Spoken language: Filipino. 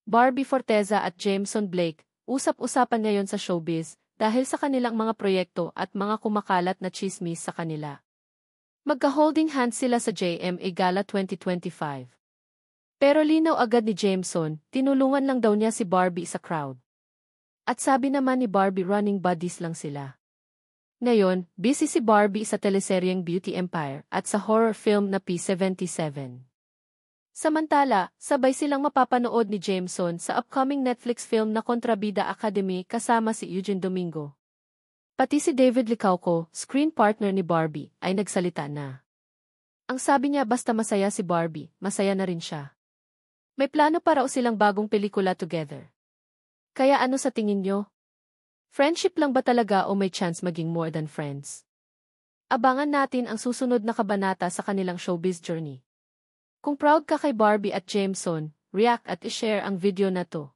Barbie Forteza at Jameson Blake, usap-usapan ngayon sa showbiz dahil sa kanilang mga proyekto at mga kumakalat na tsismis sa kanila. Magka-holding hands sila sa JMA Gala 2025. Pero linaw agad ni Jameson, tinulungan lang daw niya si Barbie sa crowd. At sabi naman ni Barbie running buddies lang sila. Ngayon, busy si Barbie sa teleseryeng Beauty Empire at sa horror film na P77. Samantala, sabay silang mapapanood ni Jameson sa upcoming Netflix film na Kontrabida Academy kasama si Eugene Domingo. Pati si David Licauco, screen partner ni Barbie, ay nagsalita na. Ang sabi niya basta masaya si Barbie, masaya na rin siya. May plano para o silang bagong pelikula together. Kaya ano sa tingin nyo? Friendship lang ba talaga o may chance maging more than friends? Abangan natin ang susunod na kabanata sa kanilang showbiz journey. Kung proud ka kay Barbie at Jameson, react at i-share ang video na to.